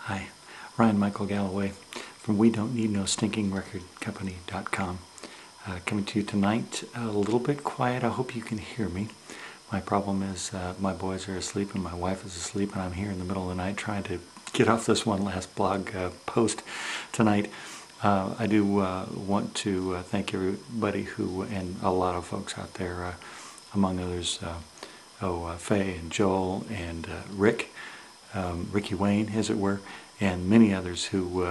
Hi, Ryan Michael Galloway from We Don't Need No Stinking Record Company.com. Coming to you tonight, a little bit quiet. I hope you can hear me. My problem is my boys are asleep and my wife is asleep, and I'm here in the middle of the night trying to get off this one last blog post tonight. I do want to thank everybody who, and a lot of folks out there, among others, Faye and Joel and Ricky Wayne, as it were, and many others who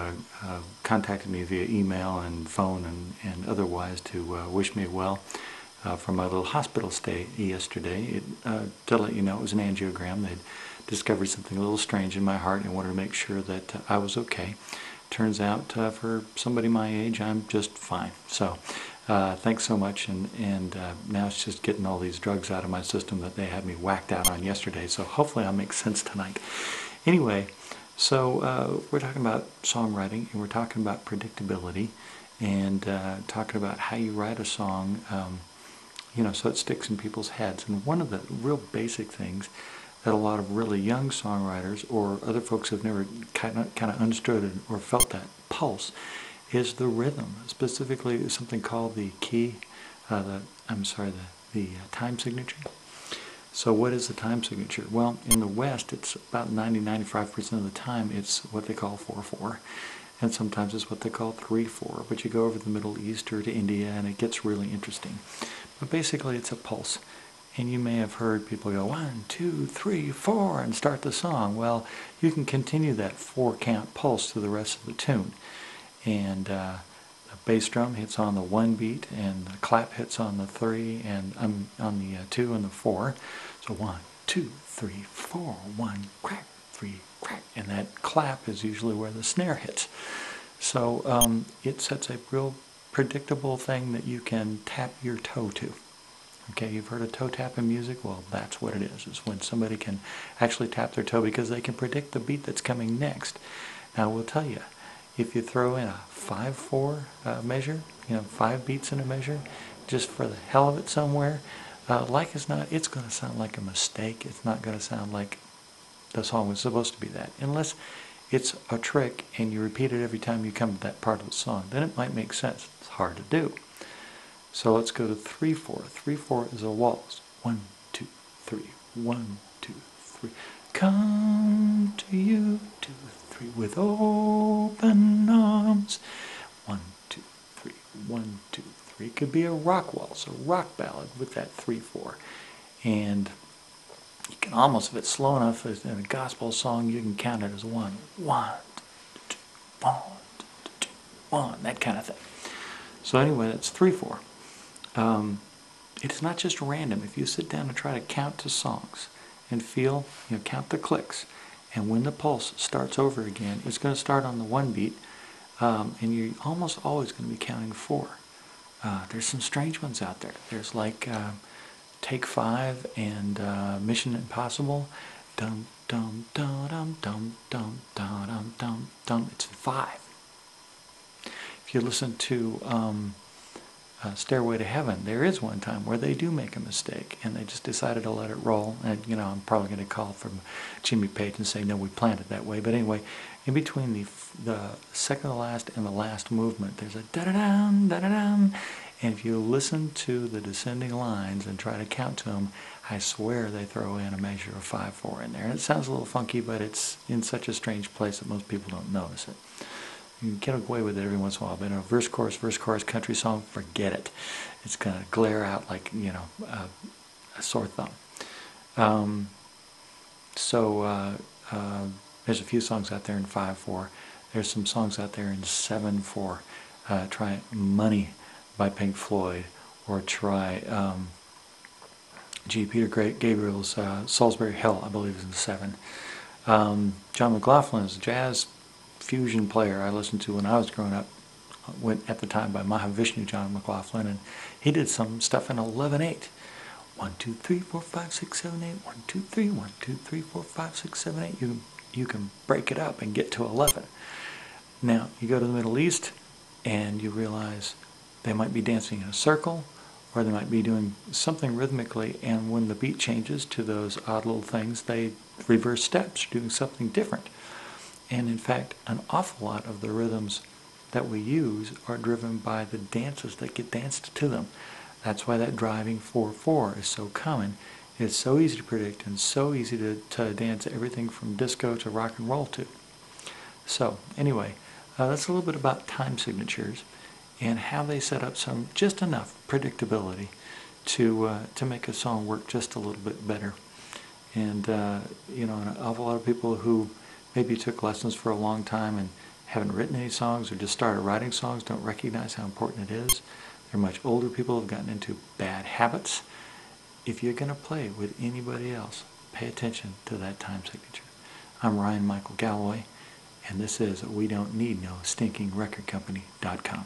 contacted me via email and phone and otherwise to wish me well for my little hospital stay yesterday. To let you know, it was an angiogram. They'd discovered something a little strange in my heart and wanted to make sure that I was okay. Turns out for somebody my age, I'm just fine. So thanks so much, and now it's just getting all these drugs out of my system that they had me whacked out on yesterday, so hopefully I'll make sense tonight. Anyway, so we're talking about songwriting, and we're talking about predictability, and talking about how you write a song, so it sticks in people's heads. And one of the real basic things that a lot of really young songwriters or other folks who've never kind of understood or felt that pulse is the rhythm, specifically something called the key, the time signature. So what is the time signature? Well, in the West, it's about 90-95% of the time it's what they call 4/4, and sometimes it's what they call 3/4. But you go over to the Middle East or to India, and it gets really interesting. But basically, it's a pulse. And you may have heard people go 1, 2, 3, 4 and start the song. Well, you can continue that 4-count pulse to the rest of the tune. And the bass drum hits on the 1 beat, and the clap hits on the 3, and on the 2 and the 4. So 1, 2, 3, 4, 1, crack, 3, crack. And that clap is usually where the snare hits. So it sets a real predictable thing that you can tap your toe to. Okay, you've heard of toe tap in music? Well, that's what it is. It's when somebody can actually tap their toe because they can predict the beat that's coming next. Now, we'll tell you, if you throw in a 5/4 measure, 5 beats in a measure, just for the hell of it somewhere, like as not, it's going to sound like a mistake. It's not going to sound like the song was supposed to be that. Unless it's a trick and you repeat it every time you come to that part of the song, then it might make sense. It's hard to do. So let's go to 3/4. 3/4 is a waltz. 1, 2, 3. 1, 2, 3. Come to you, 2, 3, with open arms. 1, 2, 3. 1, 2, 3. It could be a rock waltz, a rock ballad with that 3/4. And you can almost, if it's slow enough in a gospel song, you can count it as 1, 1, 2, 1, 2, 1, that kind of thing. So anyway, that's 3/4. It's not just random. If you sit down and try to count to songs and feel, count the clicks, and when the pulse starts over again, it's going to start on the 1 beat, and you're almost always going to be counting 4. There's some strange ones out there. There's like Take 5 and Mission Impossible. Dum dum dum dum dum dum dum dum dum. It's 5. If you listen to Stairway to Heaven, there is one time where they do make a mistake and they just decided to let it roll. And I'm probably going to call from Jimmy Page and say, no, we planned it that way. But anyway, in between the second to last and the last movement, there's a da-da-dum, da-da-dum. And if you listen to the descending lines and try to count to them, I swear they throw in a measure of 5/4 in there. And it sounds a little funky, but it's in such a strange place that most people don't notice it. You can get away with it every once in a while, but in a verse, chorus, country song, forget it. It's going to glare out like, a sore thumb. There's a few songs out there in 5/4. There's some songs out there in 7/4. Try Money by Pink Floyd, or try Peter Gabriel's Salisbury Hill, I believe is in 7. John McLaughlin is a jazz fusion player I listened to when I was growing up, went at the time by Mahavishnu John McLaughlin, and he did some stuff in 11/8. 1, 2, 3, 4, 5, 6, 7, 8. 1, 2, 3. 1, 2, 3, 4, 5, 6, 7, 8. You can break it up and get to 11. Now you go to the Middle East and you realize they might be dancing in a circle, or they might be doing something rhythmically, and when the beat changes to those odd little things, they reverse steps, doing something different. And in fact, an awful lot of the rhythms that we use are driven by the dances that get danced to them. That's why that driving 4/4 is so common. It's so easy to predict and so easy to dance everything from disco to rock and roll to. So anyway, that's a little bit about time signatures and how they set up just enough predictability to make a song work just a little bit better. And an awful lot of people who maybe took lessons for a long time and haven't written any songs or just started writing songs don't recognize how important it is. They're much older people who have gotten into bad habits. If you're going to play with anybody else, pay attention to that time signature. I'm Michael Galloway, and this is We Don't Need No Stinking Record Company.com.